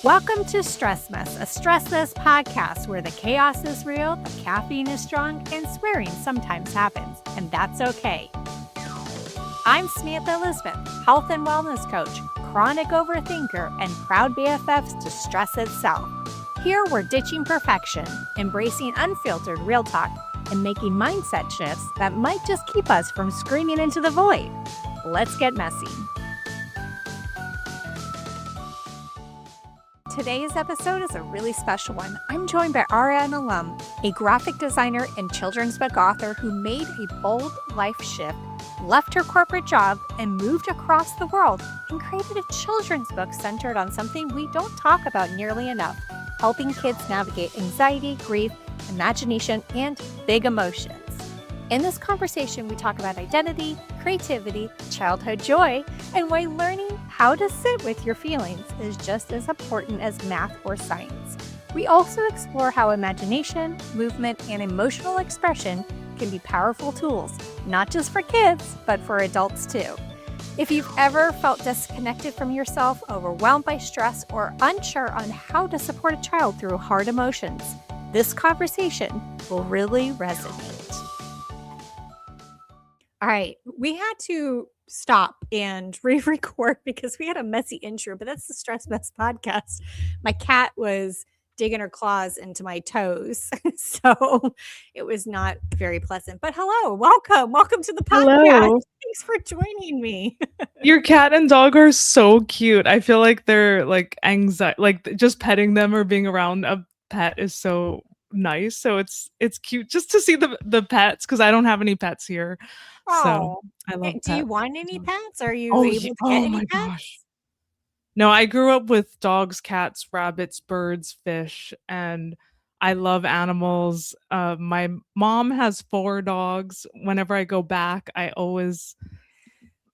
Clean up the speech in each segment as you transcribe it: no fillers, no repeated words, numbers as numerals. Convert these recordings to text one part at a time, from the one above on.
Welcome to Stress Mess, a stressless podcast where the chaos is real, the caffeine is strong, and swearing sometimes happens, and that's okay. I'm Samantha Elizabeth, health and wellness coach, chronic overthinker, and proud BFFs to stress itself. Here we're ditching perfection, embracing unfiltered real talk, and making mindset shifts that might just keep us from screaming into the void. Let's get messy. Today's episode is a really special one. I'm joined by Ariana Lum, a graphic designer and children's book author who made a bold life shift, left her corporate job, and moved across the world and created a children's book centered on something we don't talk about nearly enough, helping kids navigate anxiety, grief, imagination, and big emotions. In this conversation, we talk about identity, creativity, childhood joy, and why learning how to sit with your feelings is just as important as math or science. We also explore how imagination, movement, and emotional expression can be powerful tools, not just for kids, but for adults too. If you've ever felt disconnected from yourself, overwhelmed by stress, or unsure on how to support a child through hard emotions, this conversation will really resonate. All right, we had to stop and re-record because we had a messy intro, but that's the Stress Mess podcast. My cat was digging her claws into my toes, so it was not very pleasant. But hello, welcome to the podcast. Hello. Thanks for joining me. Your cat and dog are so cute. I feel like they're like anxiety, like just petting them or being around a pet is so nice. So it's cute just to see the pets because I don't have any pets here. So Oh, I love do you pets. want any pets? Are you Oh, able yeah. to get Oh any my pets? gosh. No, I grew up with dogs, cats, rabbits, birds, fish, and I love animals. My mom has 4 dogs. Whenever I go back, I always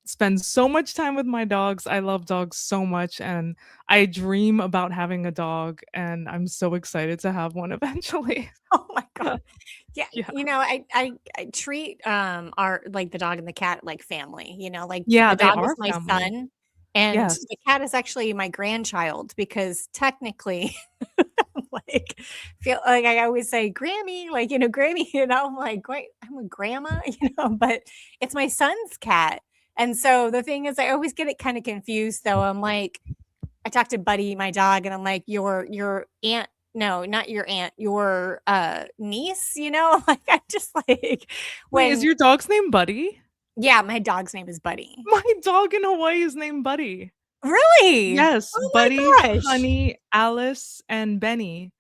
spend so much time with my dogs. I love dogs so much, and I dream about having a dog, and I'm so excited to have one eventually. Oh my God. Yeah, Yeah. I treat our like the dog and the cat like family, like Yeah, the they dog is are my family. son and Yes. the cat is actually my grandchild because technically like feel like I always say Grammy, Grammy, I'm like, wait, I'm a grandma, but it's my son's cat. And so the thing is I always get it kind of confused though. I'm like, I talked to Buddy, my dog, and I'm like, your aunt, no, not your aunt, your niece, like I'm just like Wait, is when your dog's name Buddy? yeah, my dog's name is Buddy. My dog in Hawaii is named Buddy. Really? Yes, Oh Buddy, my gosh. Honey, Alice, and Benny.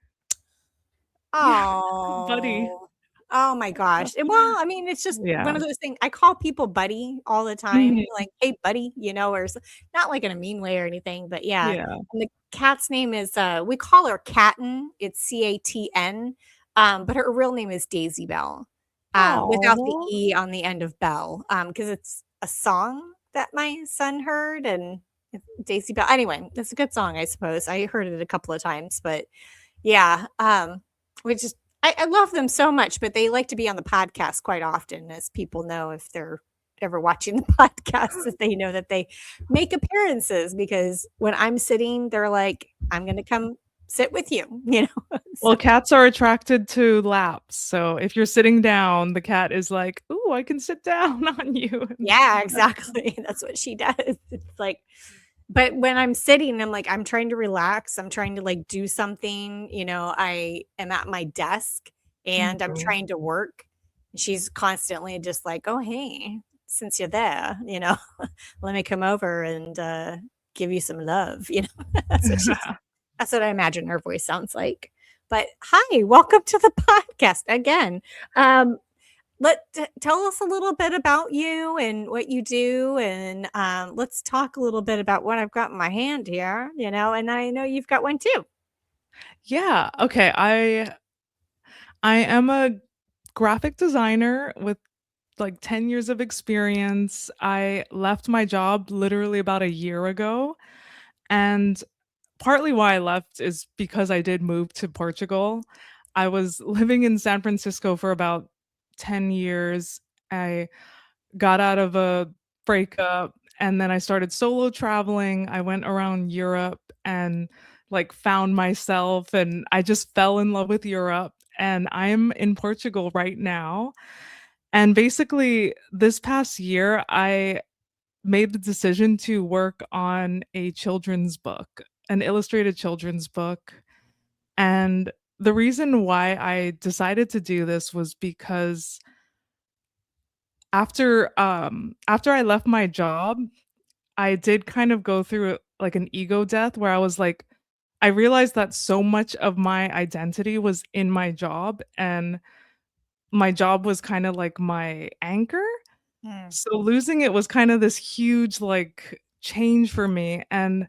Yeah, Buddy. Oh. Oh my gosh. Well, I mean, it's just one Yeah. of those things. I call people buddy all the time, Mhm. like, "Hey, buddy," not like in a mean way or anything, but yeah. Yeah. And the cat's name is we call her Catton. It's Catn. But her real name is Daisy Bell. Without the Oh. E on the end of Bell. Because it's a song that my son heard and Daisy Bell. Anyway, it's a good song, I suppose. I heard it a couple of times, but yeah. Which is I love them so much, but they like to be on the podcast quite often, as people know if they're ever watching the podcast, that they know that they make appearances because when I'm sitting, they're like, I'm gonna come sit with you. So Well, cats are attracted to laps, so if you're sitting down, the cat is like, "Ooh, I can sit down on you." yeah, exactly. That's what she does. It's like but when I'm sitting, I'm like, I'm trying to relax. I'm trying to like do something. I am at my desk and I'm Mhm. trying to work. She's constantly just like, oh, hey, since you're there, let me come over and give you some love. That's what that's what I imagine her voice sounds like. But hi, welcome to the podcast again. Um, tell us a little bit about you and what you do, and let's talk a little bit about what I've got in my hand here, and I know you've got one too. Yeah, okay, I am a graphic designer with, like, 10 years of experience. I left my job literally about a year ago, and partly why I left is because I did move to Portugal. I was living in San Francisco for about 10 years. I got out of a breakup and then I started solo traveling. I went around Europe and like found myself and I just fell in love with Europe and I'm in Portugal right now. And basically this past year I made the decision to work on a children's book, an illustrated children's book. And the reason why I decided to do this was because after I left my job, I did kind of go through like an ego death where I was like I realized that so much of my identity was in my job and my job was kind of like my anchor. Mm, So losing it was kind of this huge like change for me and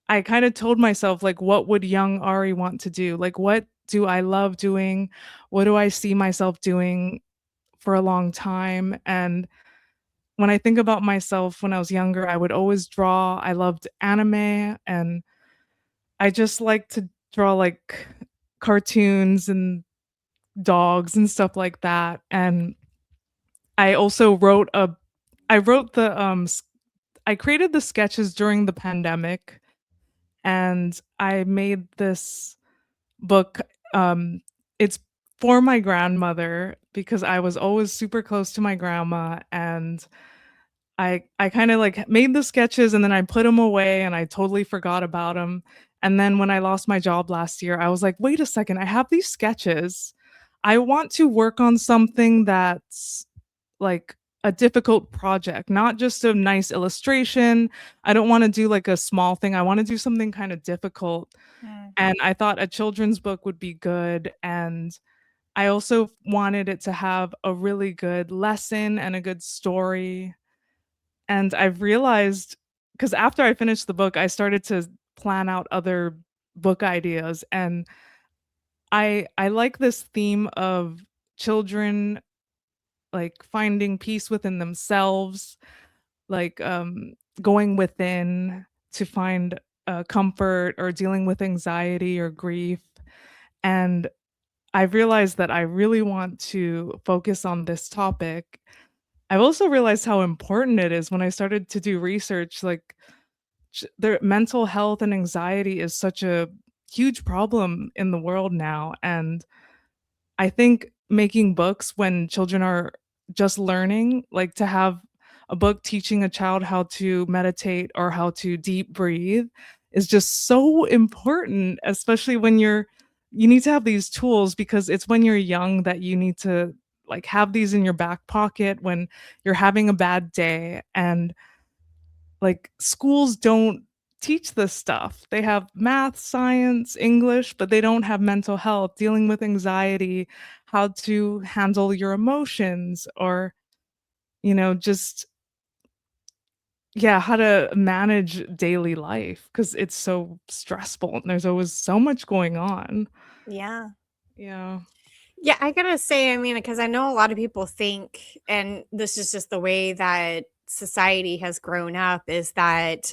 I kind of told myself like what would young Ari want to do? Like what do I love doing? What do I see myself doing for a long time? And when I think about myself when I was younger, I would always draw. I loved anime and I just like to draw like cartoons and dogs and stuff like that. And I also wrote a I wrote the I created the sketches during the pandemic and I made this book. It's for my grandmother because I was always super close to my grandma and I kinda, like, made the sketches and then I put them away and I totally forgot about them. And then when I lost my job last year, I was like, "Wait a second, I have these sketches. I want to work on something that's, like, a difficult project, not just a nice illustration. I don't wanna do, like, a small thing, I wanna do something kinda difficult." mm. And I thought a children's book would be good, and I also wanted it to have a really good lesson and a good story. And I've realized, because after I finished the book, I started to plan out other book ideas, and I like this theme of children, like, finding peace within themselves, like, going within to find, comfort or dealing with anxiety or grief, and I've realized that I really want to focus on this topic. I've also realized how important it is when I started to do research, like, their mental health and anxiety is such a huge problem in the world now, and I think making books when children are just learning, like to have a book teaching a child how to meditate or how to deep breathe is just so important, especially when you need to have these tools because it's when you're young that you need to like have these in your back pocket when you're having a bad day and like, schools don't teach this stuff. They have math, science, English, but they don't have mental health, dealing with anxiety, how to handle your emotions, or, just yeah, how to manage daily life because it's so stressful and there's always so much going on. Yeah. Yeah. Yeah, I gotta say, I mean, because I know a lot of people think, and this is just the way that society has grown up, is that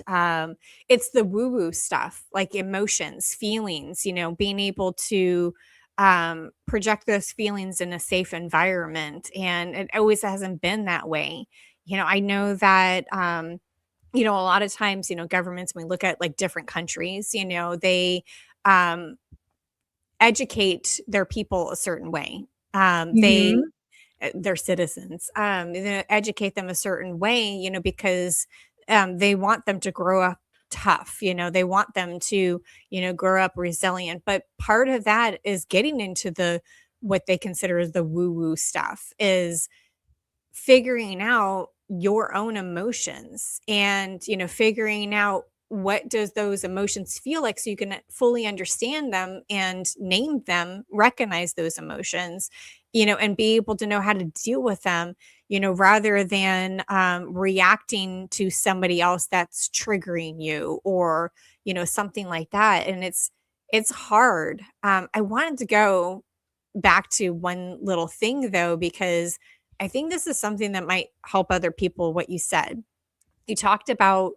it's the woo woo stuff, like emotions, feelings, being able to project those feelings in a safe environment. And it always hasn't been that way. I know that. A lot of times, governments, when we look at like different countries, they um, educate their people a certain way. They Mhm. their citizens, educate them a certain way, because they want them to grow up tough. They want them to, grow up resilient. But part of that is getting into the what they consider as the woo woo stuff is figuring out your own emotions and figuring out what does those emotions feel like so you can fully understand them and name them, recognize those emotions, and be able to know how to deal with them, rather than reacting to somebody else that's triggering you or something like that. And it's hard. I wanted to go back to one little thing though, because I think this is something that might help other people. What you said, you talked about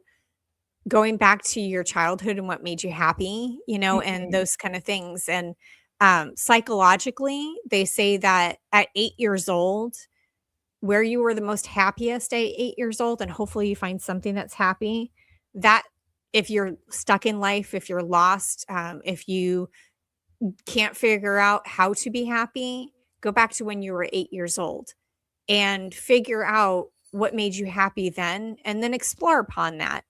going back to your childhood and what made you happy, and Mhm. those kind of things. And psychologically, they say that at 8 years old, where you were the most happiest at 8 years old, and hopefully you find something that's happy, that if you're stuck in life, if you're lost, if you can't figure out how to be happy, go back to when you were 8 years old and figure out what made you happy then, and then explore upon that.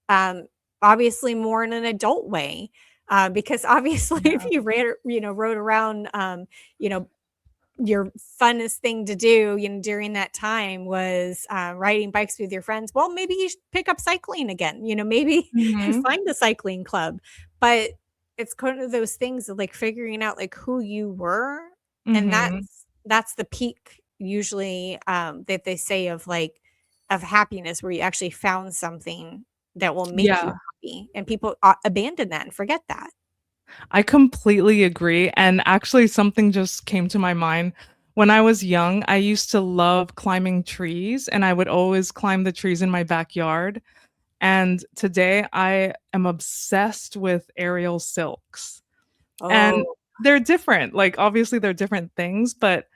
Um, Obviously, more in an adult way, because obviously, if Yeah. you rode around, you know, your funnest thing to do, during that time was riding bikes with your friends. Well, maybe you should pick up cycling again. Maybe and Mhm. find a cycling club. But it's kind of those things of like figuring out like who you were, and Mhm. that's the peak usually that they say of like of happiness, where you actually found something that will make you Yeah. happy, and people abandon that and forget that. I completely agree, and actually something just came to my mind. When I was young, I used to love climbing trees, and I would always climb the trees in my backyard, and today I am obsessed with aerial silks, and Oh, they're different, like, obviously, they're different things, but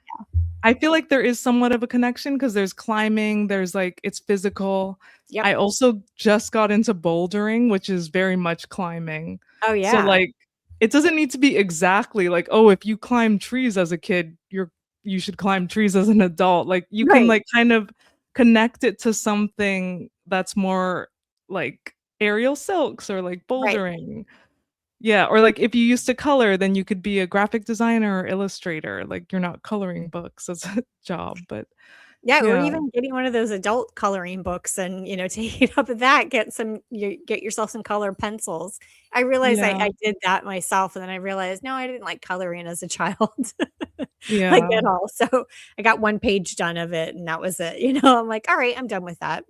I feel like there is somewhat of a connection because there's climbing, there's, like it's physical. yep. I also just got into bouldering, which is very much climbing. Oh, So, yeah. like, it doesn't need to be exactly like, "Oh, if you climb trees as a kid, you should climb trees as an adult." Like, you can, Right. like, kind of connect it to something that's more like aerial silks or, like, Right. bouldering. Yeah, or, like, if you used to color, then you could be a graphic designer or illustrator, like, you're not coloring books as a job, but Yeah, or yeah, even getting one of those adult coloring books and, taking up with that, get yourself some colored pencils. I realized yeah, I did that myself, and then I realized, no, I didn't like coloring as a child, like, yeah. at all. So, I got 1 page done of it, and that was it, I'm like, "Alright, I'm done with that."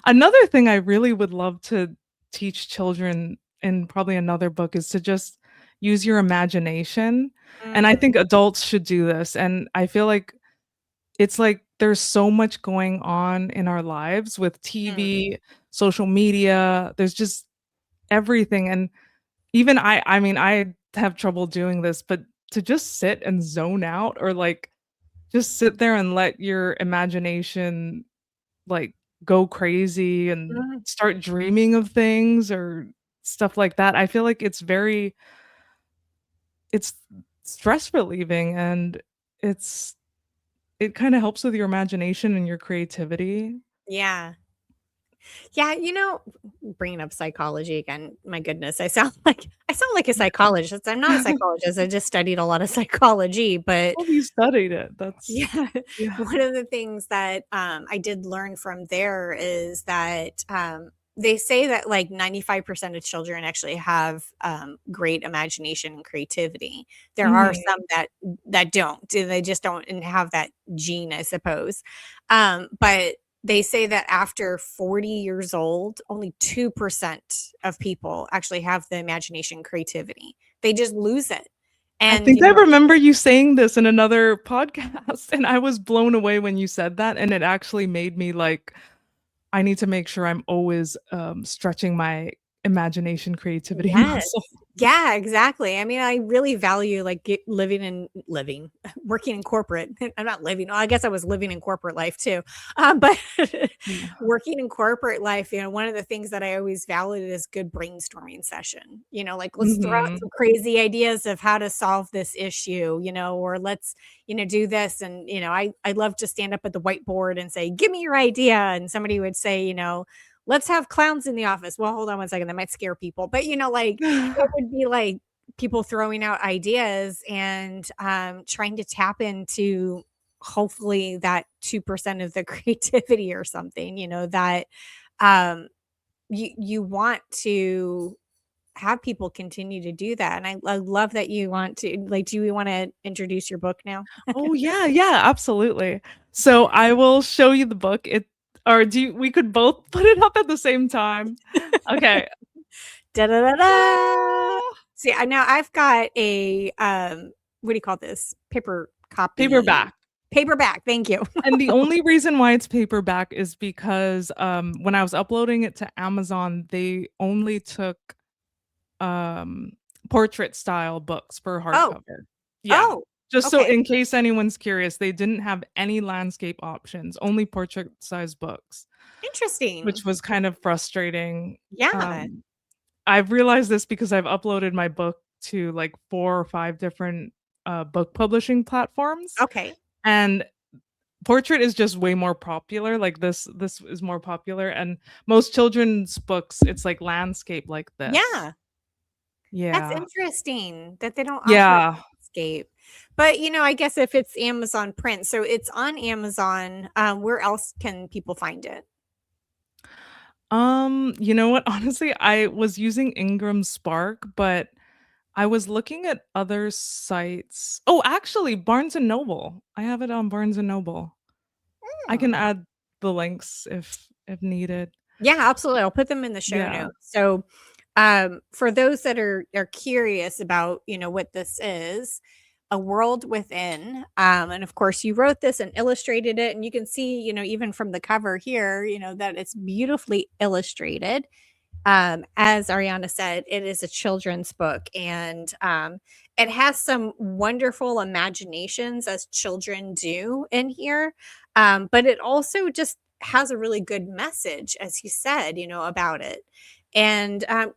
Another thing I really would love to teach children in probably another book is to just use your imagination, and I Mm, think adults should do this, and I feel like it's like there's so much going on in our lives with mm, TV, social media, there's just everything, and even I mean, I have trouble doing this, but to just sit and zone out or, like, just sit there and let your imagination, like, go crazy and mm, start dreaming of things or stuff like that. I feel like it's stress relieving and it's it kinda helps with your imagination and your creativity. yeah. Yeah, bringing up psychology again, my goodness, I sound like a psychologist. I'm not a psychologist, I just studied a lot of psychology, but Oh, you studied it. That's yeah, yeah. one of the things that, I did learn from there is that, they say that, like, 95% of children actually have, great imagination and creativity. There are Mhm. some that don't, they just don't and have that gene, I suppose. But they say that after 40 years old, only 2% of people actually have the imagination creativity. They just lose it. I And, think I remember you saying this in another podcast, and I was blown away when you said that, and it actually made me like, I need to make sure I'm always, stretching my imagination creativity yes. muscle. Yeah, exactly. I mean, I really value like living, working in corporate. I'm not living. Well, I guess I was living in corporate life too. But Yeah. working in corporate life, one of the things that I always valued is good brainstorming session. Like let's throw out Mhm. some crazy ideas of how to solve this issue, or let's, do this. And, I love to stand up at the whiteboard and say, give me your idea. And somebody would say, let's have clowns in the office. Well, hold on one second. That might scare people. But, like it would be like people throwing out ideas and trying to tap into hopefully that 2% of the creativity or something, that um, you want to have people continue to do that. And I love that you want to like, do you want to introduce your book now? Oh, yeah, yeah, absolutely. So, I will show you the book, or do you we could both put it up at the same time. Okay. Da da da da. Ah! See, now I've got a what do you call this? Paper copy, Paperback. paperback. Thank you. And the only reason why it's paperback is because, when I was uploading it to Amazon, they only took, um, portrait style books for Oh, hardcover. Yeah. oh, Just so okay. in case anyone's curious, they didn't have any landscape options, only portrait size books. which Interesting. was kind of frustrating. Yeah. Um, I've realized this because I've uploaded my book to, like, 4 or 5 different, book publishing platforms, Okay. and portrait is just way more popular, like, this is more popular, and most children's books, it's, like, landscape like this. Yeah. That's Yeah. interesting that they don't offer Yeah. landscape. But, I guess if it's Amazon print, so it's on Amazon, where else can people find it? You know what? Honestly, I was using Ingram Spark, but I was looking at other sites. Oh, actually, Barnes& and Noble. I have it on Barnes& and Noble. I Hmm. can add the links if needed. Yeah, absolutely. I'll put them in the show Yeah. notes. So, for those that are curious about, what this is, A World Within, and of course you wrote this and illustrated it, and you can see, even from the cover here, that it's beautifully illustrated. As Ariana said, it is a children's book, and it has some wonderful imaginations as children do in here. But it also just has a really good message, as you said, about it. And tell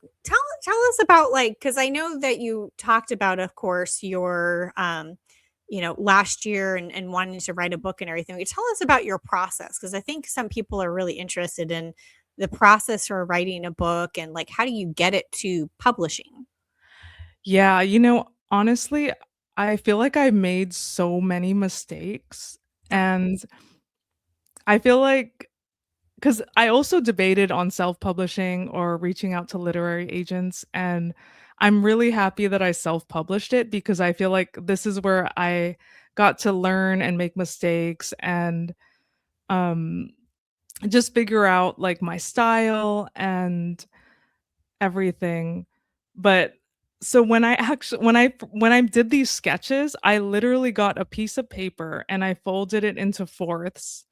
us about, like, because I know that you talked about, of course, your last year and wanting to write a book and everything. Tell us about your process, because I think some people are really interested in the process for writing a book, and like how do you get it to publishing? Yeah, honestly, I feel like I made so many mistakes, Oh, and I feel like 'cause I also debated on self-publishing or reaching out to literary agents, and I'm really happy that I self-published it because I feel like this is where I got to learn and make mistakes and, um, just figure out, like, my style and everything. But so when I did these sketches, I literally got a piece of paper and I folded it into fourths,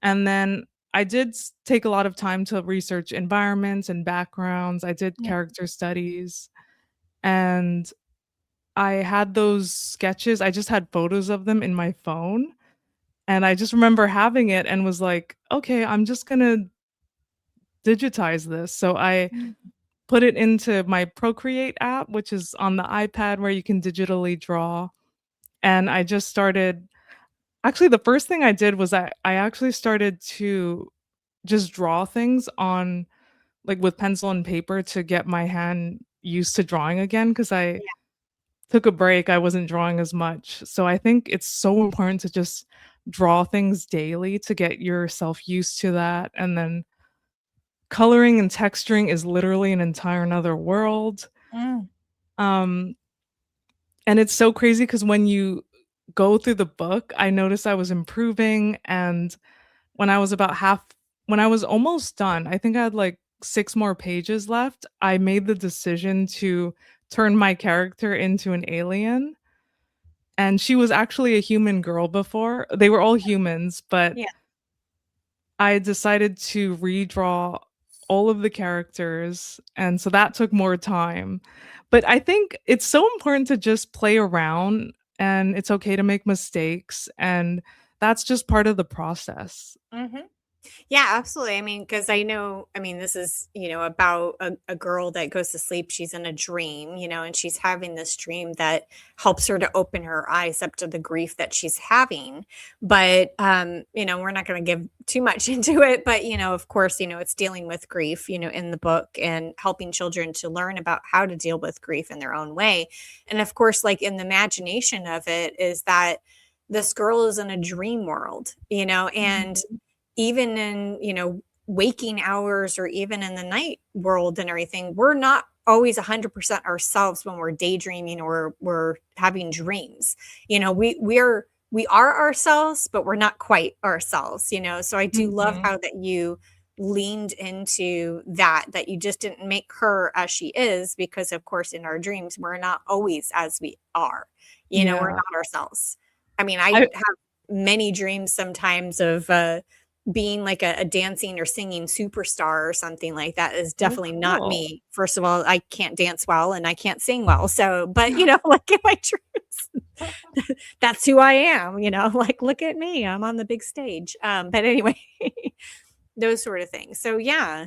and then I did take a lot of time to research environments and backgrounds. I did yeah. character studies, and I had those sketches. I just had photos of them in my phone, and I just remember having it and was like, "Okay, I'm just gonna digitize this." So I Mm. put it into my Procreate app, which is on the iPad where you can digitally draw, and I just started actually, the first thing I did was I actually started to just draw things on like, with pencil and paper to get my hand used to drawing again, because I Yeah. took a break, I wasn't drawing as much. So I think it's so important to just draw things daily to get yourself used to that, and then coloring and texturing is literally an entire another world. Mm. Um, and it's so crazy because when you go through the book, I noticed I was improving, and when I was about half when I was almost done, I think I had, like, 6 more pages left, I made the decision to turn my character into an alien, and she was actually a human girl before. They were all humans, but Yeah. I decided to redraw all of the characters, and so that took more time. But I think it's so important to just play around, and it's okay to make mistakes, and that's just part of the process. Mhm. Yeah, absolutely. I mean, because this is, about a girl that goes to sleep. She's in a dream, and she's having this dream that helps her to open her eyes up to the grief that she's having. But, we're not going to give too much into it. But, of course, it's dealing with grief, in the book, and helping children to learn about how to deal with grief in their own way. And of course, like in the imagination of it, is that this girl is in a dream world, and Mhm. even in, waking hours, or even in the night world and everything, we're not always 100% ourselves when we're daydreaming or we're having dreams. We are ourselves, but we're not quite ourselves, so I do love Mhm. how that you leaned into that you just didn't make her as she is, because of course in our dreams we're not always as we are. We're Yeah. not ourselves. I mean, I I have many dreams sometimes of being like a dancing or singing superstar or something like that. Is Oh, definitely not cool. me. First of all, I can't dance well and I can't sing well. So, but like in my dreams, that's who I am, like look at me. I'm on the big stage. But anyway, those sort of things. So yeah.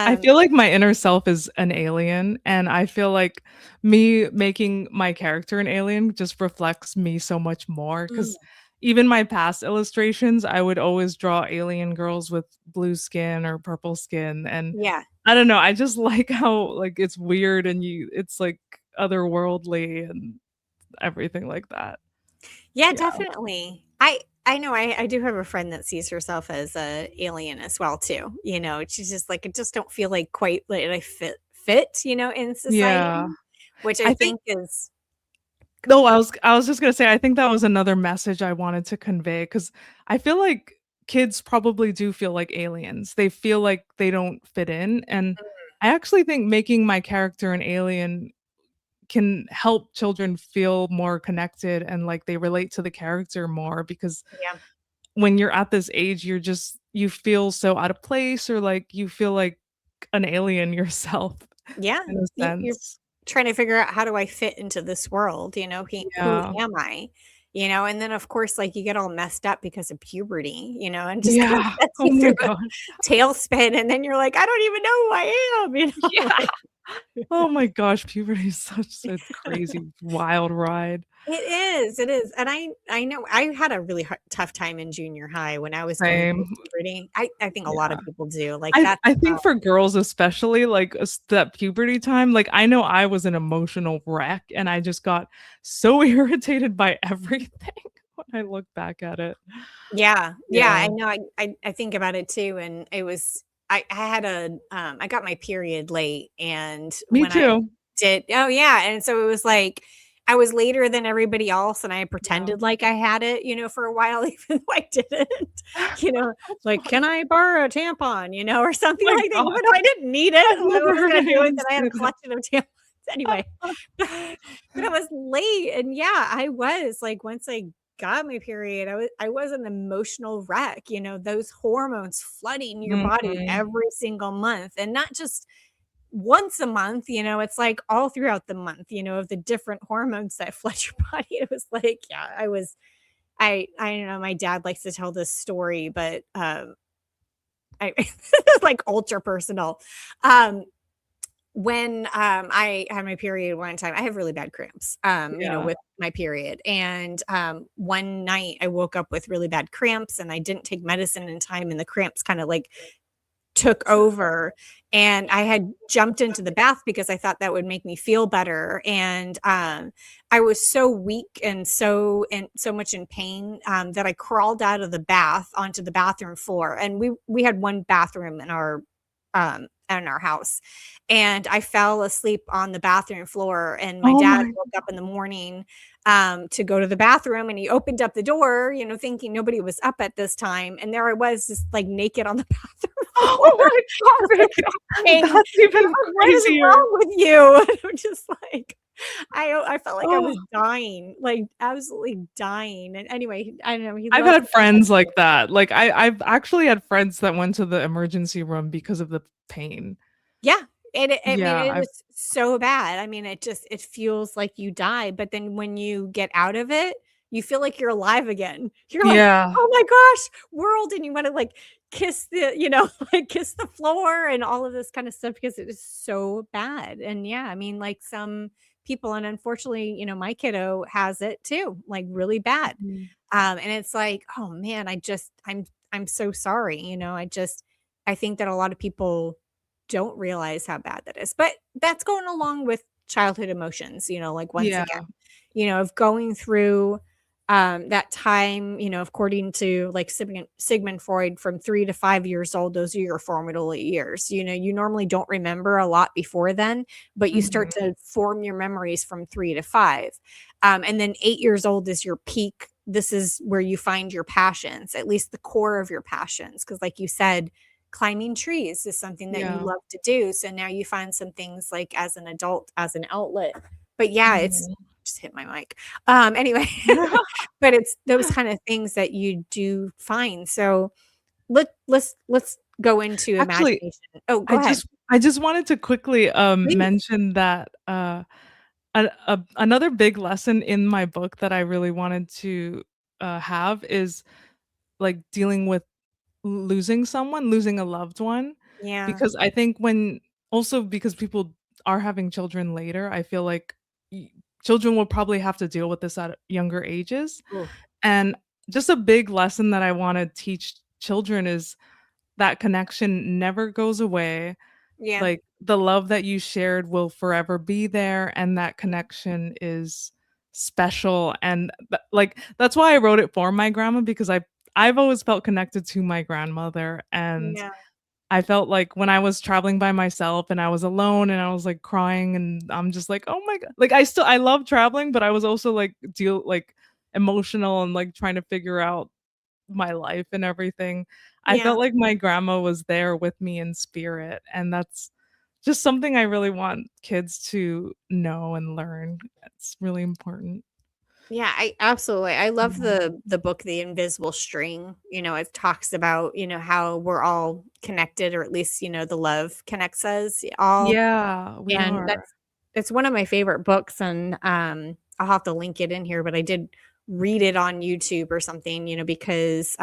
I Um, feel like my inner self is an alien, and I feel like me making my character an alien just reflects me so much more. mm, Because even my past illustrations, I would always draw alien girls with blue skin or purple skin, and yeah. I don't know, I just like how, like, it's weird and it's, like, otherworldly and everything like that. Yeah, Yeah. definitely. I know I do have a friend that sees herself as a alien as well too. You know, she's just like, I just don't feel like quite like I fit, in society, Yeah. which I I think think is No, I was just gonna say, I think that was another message I wanted to convey because I feel like kids probably do feel like aliens. They feel like they don't fit in, and I actually think making my character an alien can help children feel more connected and like they relate to the character more because yeah. when you're at this age, you feel so out of place or like you feel like an alien yourself Yeah, in a you're sense. trying to figure out how do I fit into this world, who Yeah. am I? And then of course, like you get all messed up because of puberty, and just kind of Yeah. sets Oh you my through a gosh. tailspin, and then you're like, I don't even know who I am, Yeah. like Oh my gosh, puberty is such a crazy, wild ride. It is, and I know I had a really tough time in junior high when I was going through Same. puberty. I think a lot Yeah. of people do, like, I that's I think for girls especially, like, that puberty time, like, I know I was an emotional wreck, and I just got so irritated by everything when I look back at it. yeah, yeah, Yeah. I know, I think about it too, and it was I had I got my period late, and Me when I too. did oh, yeah, and so it was like, I was later than everybody else, and I Yeah. pretended like I had it, for a while, even though I didn't, you know, That's like, "Can funny. I borrow a tampon?" Or Oh something my like that, even god. though I didn't need it, I've I never was heard gonna do it, anyone then I had say a that. collection of tampons anyway. But I was late, and yeah, I was, like, once I got my period, I was an emotional wreck, those hormones flooding your body Mhm. every single month, and not just once a month, it's like all throughout the month, of the different hormones that flood your body. It was like, yeah, I don't know, my dad likes to tell this story, but I it's like ultra personal. Um when I had my period one time, I have really bad cramps, Yeah. with my period. And one night I woke up with really bad cramps and I didn't take medicine in time, and the cramps kind of like took over, and I had jumped into the bath because I thought that would make me feel better, and I was so weak and so much in pain, that I crawled out of the bath onto the bathroom floor, and we had one bathroom in our house, and I fell asleep on the bathroom floor, and my Oh dad my woke up in the morning, to go to the bathroom, and he opened up the door, thinking nobody was up at this time, and there I was just, like, naked on the bathroom oh floor. my Like, god. saying, That's even "What is crazier. wrong with you?" And I'm just like, I felt like I Oh. was dying, like, absolutely dying, and anyway, I don't know, he I've loved had to tell that friends like story. that. Like, I've actually had friends that went to the emergency room because of the pain. Yeah, I mean, Yeah, it I've is so bad. I mean, it feels like you die, but then when you get out of it, you feel like you're alive again. You're like, yeah. "Oh my gosh, world," and you wanna, like, kiss like, kiss the floor and all of this kinda stuff because it is so bad, and yeah, I mean, like, some people and unfortunately, my kiddo has it too, like, really bad. Mhm. And it's like, "Oh, man, I'm so sorry," I think that a lot of people don't realize how bad that is. But that's going along with childhood emotions, like once Yeah. again, of going through that time, according to like Sigmund Freud, from 3 to 5 years old, those are your formidable years. You normally don't remember a lot before then, but you start Mhm. to form your memories from 3 to 5. And then 8 years old is your peak. This is where you find your passions, at least the core of your passions. Cause like you said, climbing trees is something that you Yeah. love to do. So now you find some things like as an adult as an outlet. But yeah, it's Mhm. just hit my mic. Anyway, but it's those kind of things that you do find. So let's go into Actually, imagination. Oh, go I ahead. just I just wanted to quickly, Please. mention that, another big lesson in my book that I really wanted to, have is, like, dealing with losing someone, losing a loved one, Yeah. because I think when also because people are having children later, I feel like y children will probably have to deal with this at younger ages, Ooh, and just a big lesson that I wanna teach children is that connection never goes away. yeah. Like, the love that you shared will forever be there, and that connection is special, and like, that's why I wrote it for my grandma because I've always felt connected to my grandmother, and Yeah. I felt like when I was traveling by myself and I was alone and I was, like, crying and I'm just like, "Oh my god," like, I love traveling, but I was also, like, emotional and, like, trying to figure out my life and everything. I Yeah. felt like my grandma was there with me in spirit, and that's just something I really want kids to know and learn. It's really important. Yeah, I absolutely. I love Yeah. the book The Invisible String. It talks about, how we're all connected, or at least, the love connects us all. Yeah, we And are. it's one of my favorite books, and I'll have to link it in here, but I did read it on YouTube or something, because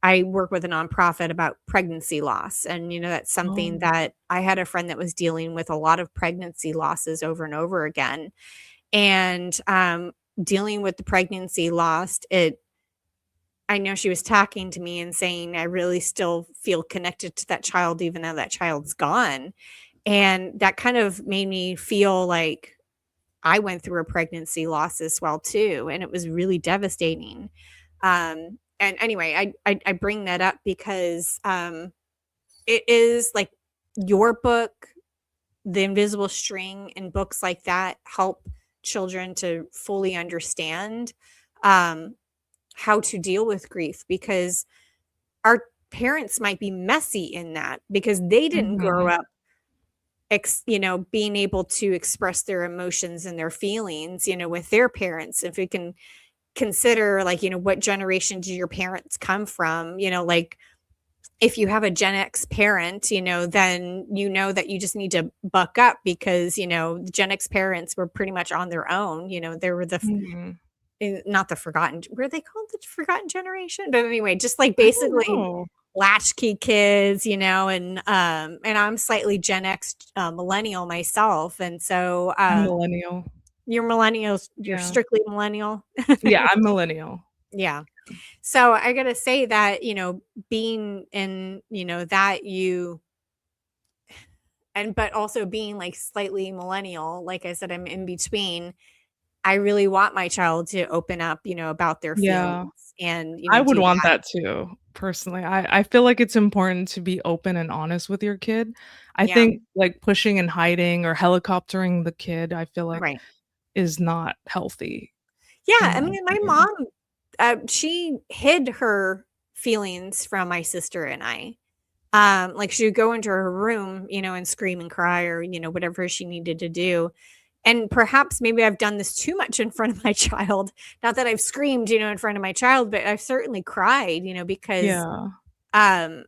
I work with a nonprofit about pregnancy loss. And, that's something Oh. that I had a friend that was dealing with a lot of pregnancy losses over and over again. And dealing with the pregnancy loss, I know she was talking to me and saying, I really still feel connected to that child, even though that child's gone. And that kind of made me feel like I went through a pregnancy loss as well too, and it was really devastating. And anyway, I bring that up because it is like your book, The Invisible String, and books like that help children to fully understand um, how to deal with grief, because our parents might be messy in that because they didn't grow Mhm. up being able to express their emotions and their feelings, with their parents. If we can consider, like, what generation do your parents come from, like, if you have a Gen X parent, then that you just need to buck up because, the Gen X parents were pretty much on their own. They were Mhm. not the forgotten, were they called the forgotten generation? But anyway, just like I don't basically know. latchkey kids, and I'm slightly Gen X millennial myself. And so I'm millennial. you're millennials, you're Yeah. strictly millennial. Yeah, I'm millennial. Yeah. So I gotta say that, being in, that but also being like slightly millennial, like I said, I'm in between. I really want my child to open up, about their Yeah. feelings and, I would do want that. that too, personally. I feel like it's important to be open and honest with your kid. I Yeah. think, like, pushing and hiding or helicoptering the kid, I feel like Right. is not healthy, Yeah. in I my mean, my opinion. mom, she hid her feelings from my sister and I. Like she would go into her room, and scream and cry, or, whatever she needed to do. And perhaps maybe I've done this too much in front of my child. Not that I've screamed, in front of my child, but I've certainly cried, because Yeah. um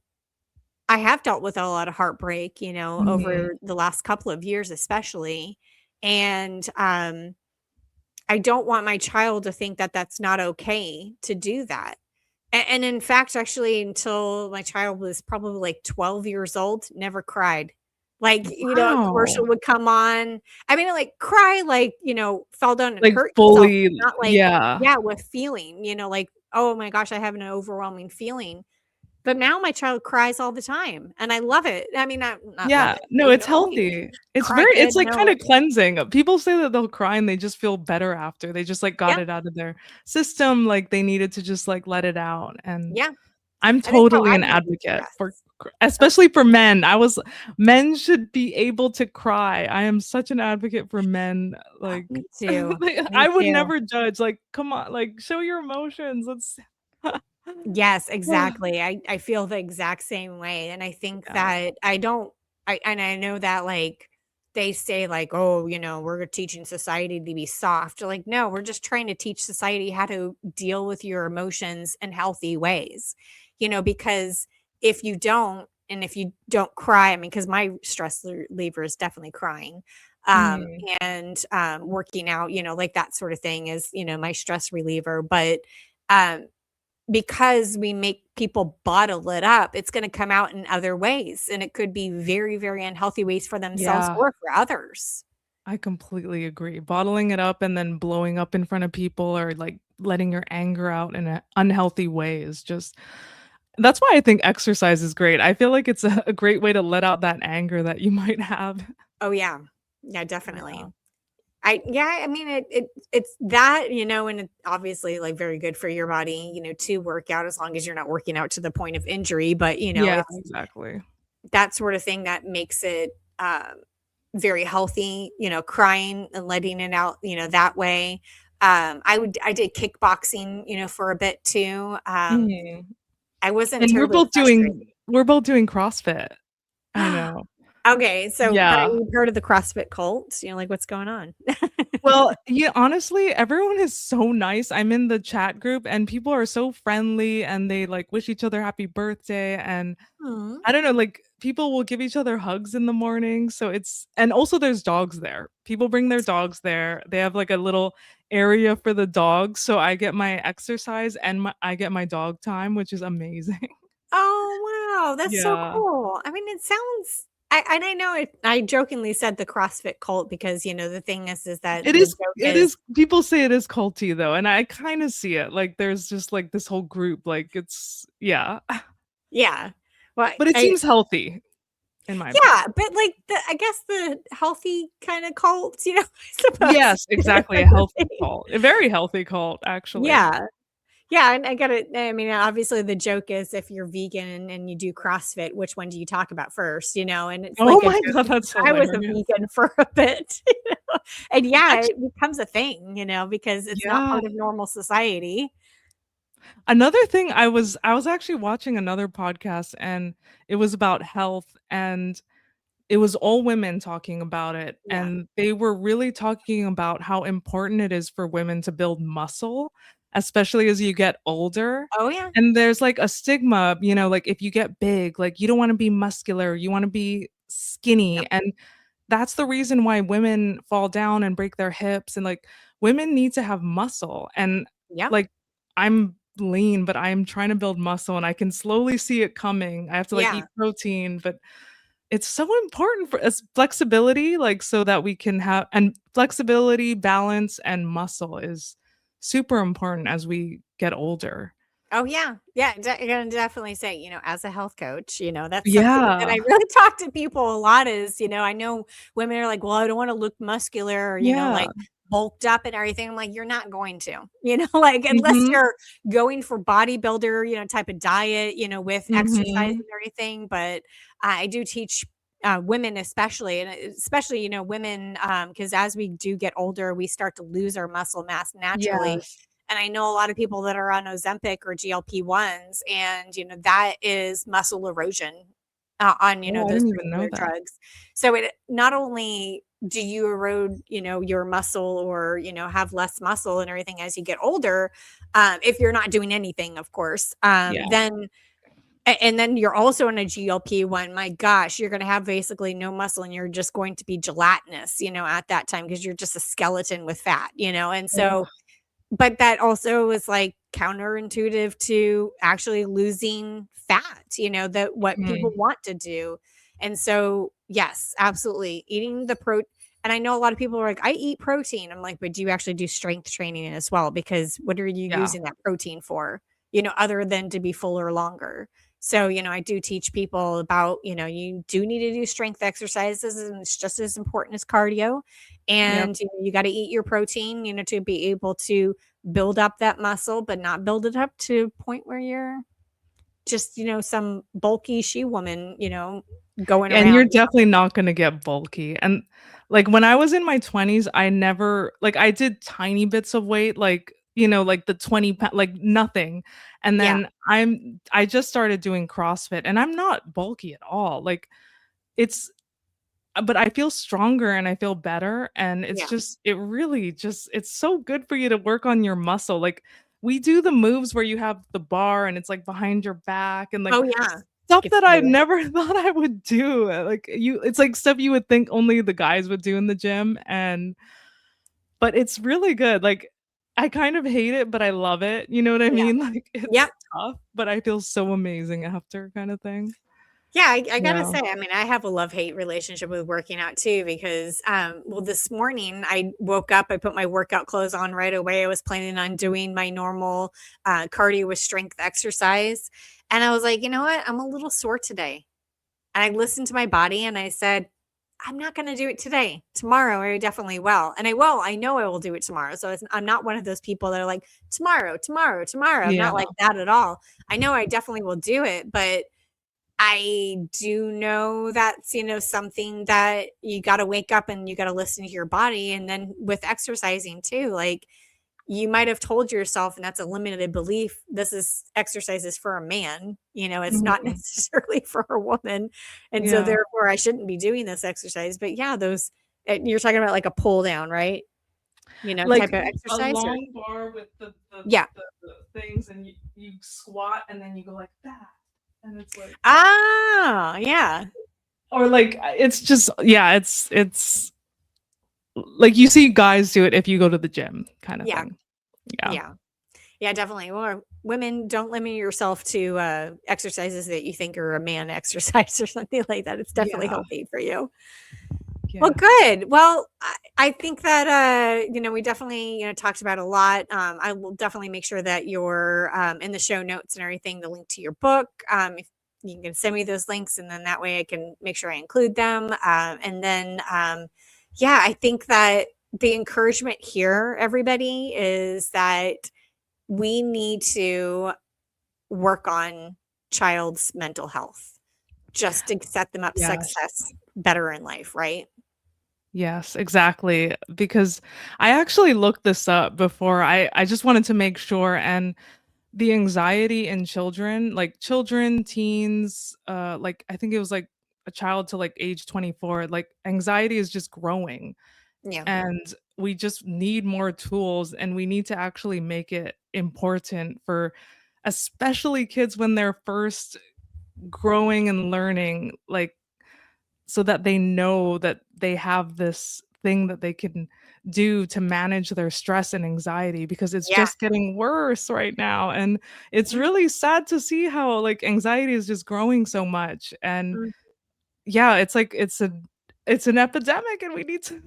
I have dealt with a lot of heartbreak, Mhm. over the last couple of years especially. And I don't want my child to think that that's not okay to do that. And in fact, actually, until my child was probably like 12 years old, never cried. Like, a Wow. commercial would come on. I mean, like, cry, like, fell down and Like, hurt yourself, fully but not like, yeah. yeah, with feeling, like, oh my gosh, I have an overwhelming feeling. But now my child cries all the time, and I love it. I mean, not love Yeah. it, No, it's "Oh, you healthy. It's cry, very kid." it's, like, No, kinda cleansing. People say that they'll cry and they just feel better after. They just, like, got yeah, it out of their system, like, they needed to just, like, let it out, and yeah, I'm and it's how totally I an release advocate stress. for Oh, especially for men. Men should be able to cry. I am such an advocate for men, like, me too, me I would too. never judge, like, "Come on, like, show your emotions, let's" Yes, exactly. I feel the exact same way, and I think Yeah. that I know that, like, they say, like, "Oh, we're teaching society to be soft." Like, no, we're just trying to teach society how to deal with your emotions in healthy ways, because if you don't cry, I mean, because my stress reliever is definitely crying, um, Mhm. and, working out, like, that sort of thing is, my stress reliever, but, um because we make people bottle it up, it's gonna come out in other ways, and it could be very, very unhealthy ways for themselves Yeah, or for others. I completely agree. Bottling it up and then blowing up in front of people or, like, letting your anger out in an unhealthy way is just that's why I think exercise is great. I feel like it's a great way to let out that anger that you might have. Oh, yeah. Yeah, Yeah. definitely. I mean, it's that, and it's obviously, like, very good for your body, to work out as long as you're not working out to the point of injury, but, Yeah, it's exactly. that sort of thing that makes it, very healthy, crying and letting it out, that way. I did kickboxing, for a bit too. Mhm. I wasn't And terribly frustrated. we're both doing CrossFit. I know. Okay, so but are Yeah. you part of the CrossFit cult? Like, what's going on? Well, yeah, honestly, everyone is so nice. I'm in the chat group and people are so friendly and they, like, wish each other happy birthday, and Aw. I don't know, like, people will give each other hugs in the morning, so it's and also there's dogs there. People bring their dogs there. They have, like, a little area for the dogs, so I get my exercise and I get my dog time, which is amazing. Oh, wow, that's so Yeah. cool. I mean, it sounds I know I jokingly said the CrossFit cult because, the thing is that the joke It is is people say it is culty though, and I kinda see it, like, there's just, like, this whole group, like, it's yeah. yeah. Well, But it I seems healthy, in my yeah, opinion. but, like, I guess the healthy kinda cult, I suppose, Yes, exactly, a for the healthy thing. cult, a very healthy cult, actually. Yeah. Yeah, and I get it. I mean, obviously, the joke is if you're vegan and you do CrossFit, which one do you talk about first, And it's Oh like a my joke god, because that's I was a hilarious. vegan for a bit, And yeah, Actu it becomes a thing, because it's not yeah. part of normal society. Another thing I was actually watching another podcast, and it was about health, and it was all women talking about it, Yeah. and they were really talking about how important it is for women to build muscle, especially as you get older, Oh, yeah. and there's, like, a stigma, like, if you get big, like, you don't wanna be muscular, you wanna be Yep. skinny, and that's the reason why women fall down and break their hips, and, like, women need to have muscle, and, Yep. like, I'm lean, but I'm trying to build muscle, and I can slowly see it coming. I have to, like, Yeah. eat protein, but it's so important for us flexibility, like, so that we can have and flexibility, balance, and muscle is super important as we get older. Oh, yeah. Yeah, I can definitely say, as a health coach, that's something that I Yeah. really talk to people a lot is, I know women are like, "Well, I don't wanna look muscular or, Yeah. like, bulked up and everything." I'm like, "You're not going to." Like, unless Mhm. you're going for bodybuilder, type of diet, with exercise Mhm. and everything, but I do teach, women especially, and especially, women, because as we do get older, we start to lose our muscle mass naturally, Yes. and I know a lot of people that are on Ozempic or GLP-1s, and, that is muscle erosion, on, Oh, I those didn't even know particular that. drugs. So it not only do you erode, your muscle or, have less muscle and everything as you get older, if you're not doing anything, of course, Yeah. then and then you're also on a GLP-1, my gosh, you're gonna have basically no muscle and you're just going to be gelatinous, at that time because 'cause you're just a skeleton with fat, and Ugh. so but that also is, like, counterintuitive to actually losing fat, that what people Mm. want to do. And so, yes, absolutely, eating the pro and I know a lot of people are like, "I eat protein." I'm like, "But do you actually do strength training as well? Because what are you Yeah. using that protein for, other than to be fuller longer?" So, I do teach people about, you do need to do strength exercises, and it's just as important as cardio. Yep. And, you gotta eat your protein, to be able to build up that muscle, but not build it up to a point where you're just, some bulky she woman, going And around. you're definitely not gonna get bulky, and, like, when I was in my 20s, I never like, I did tiny bits of weight, like, like the 20 like, nothing, and Yeah, then I just started doing CrossFit, and I'm not bulky at all, like, it's but I feel stronger and I feel better, and it's yeah. just it really just it's so good for you to work on your muscle, like, we do the moves where you have the bar and it's, like, behind your back and, like, Oh, yeah. stuff Gets that I the never thought I would do, like, it's, like, stuff you would think only the guys would do in the gym, and but it's really good, like, I kind of hate it, but I love it. You know what I Yeah. mean? Like, Yep. it's tough, but I feel so amazing after kind of thing. Yeah, I gotta Yeah. say, I mean, I have a love-hate relationship with working out too because, well, this morning I woke up, I put my workout clothes on right away. I was planning on doing my normal cardio with strength exercise. And I was like, you know what? I'm a little sore today. And I listened to my body and I said, I'm not going to do it today. Tomorrow, I definitely will. And I will. I know I will do it tomorrow. So I'm not one of those people that are like, tomorrow, tomorrow, tomorrow. I'm not Yeah. like that at all. I know I definitely will do it, but I do know that's, something that you gotta wake up and you gotta listen to your body, and then with exercising too, like, you might have told yourself, and that's a limited belief, this is exercise is for a man, it's not Mhm. necessarily for a woman, and so Yeah. therefore, I shouldn't be doing this exercise, but yeah, those you're talking about like a pull down, right? Like Type of a exercise or long bar with yeah. the things, and you squat and then you go like that, and it's like, Ah, yeah, or like it's just, yeah, it's like you see guys do it if you go to the gym kind of yeah, thing. Yeah. yeah. Yeah, definitely. Or women, don't limit yourself to exercises that you think are a man exercise or something like that. It's definitely Yeah. healthy for you. Well, Yes. good. Well, I think that we definitely talked about a lot. I will definitely make sure that you're in the show notes and everything. The link to your book. If you can send me those links, and then that way I can make sure I include them. And then, yeah, I think that the encouragement here, everybody, is that we need to work on child's mental health just to set them up Yes. success better in life, right? Yes, exactly, because I actually looked this up before. I just wanted to make sure, and the anxiety in children, like children, teens, like I think it was like a child to like age 24, like anxiety is just growing, Yeah. and we just need more tools, and we need to actually make it important for especially kids when they're first growing and learning, like so that they know that they have this thing that they can do to manage their stress and anxiety, because it's Yeah. just getting worse right now, and it's Yeah. really sad to see how, like, anxiety is just growing so much, and Mm. yeah, it's like it's an epidemic, and we need to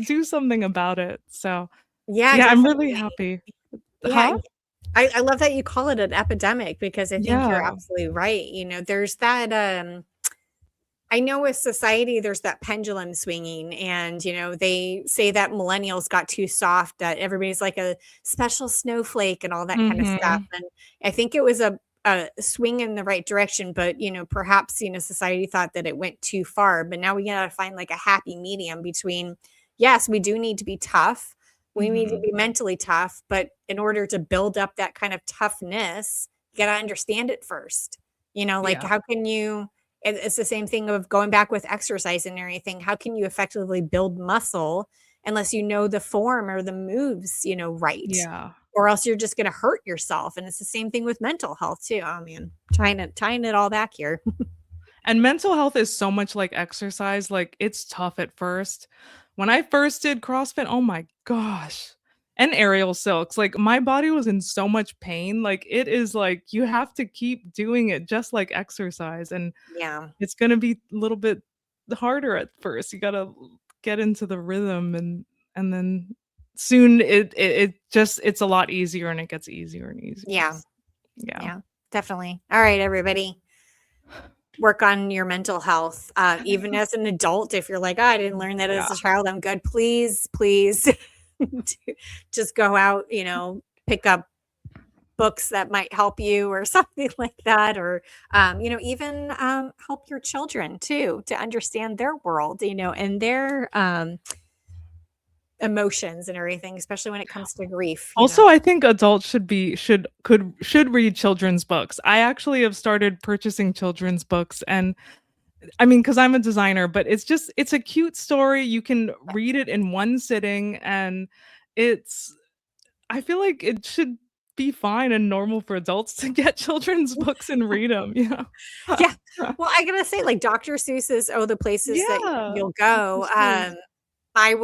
do something about it, so Yeah, yeah, I'm really definitely. happy. Yeah. Huh? I love that you call it an epidemic because I think you're Yeah. absolutely right. There's that I know with society, there's that pendulum swinging, and they say that millennials got too soft, that everybody's like a special snowflake and all that kind of stuff. Mhm. And I think it was a swing in the right direction, but perhaps society thought that it went too far. But now we gotta find like a happy medium between, yes, we do need to be tough, we need to Mhm. be mentally tough, but in order to build up that kind of toughness, you gotta understand it first. Like Yeah. how can you it's the same thing of going back with exercise and everything. How can you effectively build muscle unless you know the form or the moves, right? Yeah. Or else you're just gonna hurt yourself. And it's the same thing with mental health too. Oh man, tying it all back here. And mental health is so much like exercise, like, it's tough at first. When I first did CrossFit, oh my gosh, and aerial silks, like, my body was in so much pain, like, it is like, you have to keep doing it just like exercise, and Yeah. it's gonna be a little bit harder at first. You gotta get into the rhythm, and then soon it just it's a lot easier, and it gets easier and easier. Yeah. Yeah. Yeah. Definitely. All right, everybody. Work on your mental health. Even as an adult, if you're like, oh, I didn't learn that Yeah. as a child, I'm good. Please, please just go out, pick up books that might help you or something like that, or even help your children too to understand their world, and their emotions and everything, especially when it comes to grief. Also, I think adults should read children's books. I actually have started purchasing children's books, and I mean, because 'cause I'm a designer, but it's a cute story. You can read it in one sitting, and it's I feel like it should be fine and normal for adults to get children's books and read 'em, you know? Yeah. Well, I gotta say, like, Dr. Seuss's Oh, the Places That Yeah, You'll which Go, is sweet. I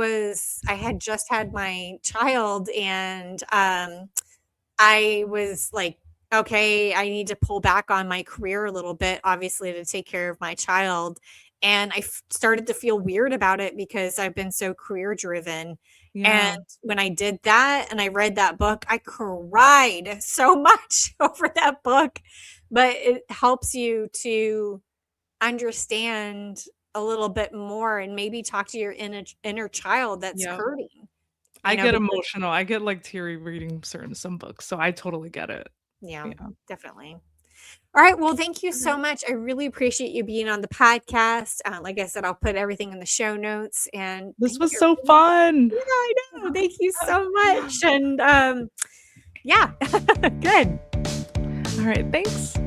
had just had my child, and I was like, okay, I need to pull back on my career a little bit, obviously, to take care of my child. And I started to feel weird about it because I've been so career driven. Yeah. And when I did that and I read that book, I cried so much over that book. But it helps you to understand a little bit more and maybe talk to your inner child that's Yeah. hurting, I get because emotional. I get, like, teary reading some books, so I totally get it. yeah, Yeah. definitely. All right. Well, thank you so Alright. much. I really appreciate you being on the podcast. Like I said, I'll put everything in the show notes. And This thank was you. so fun. Yeah, I know. Thank you so much. And yeah, good. Alright, thanks.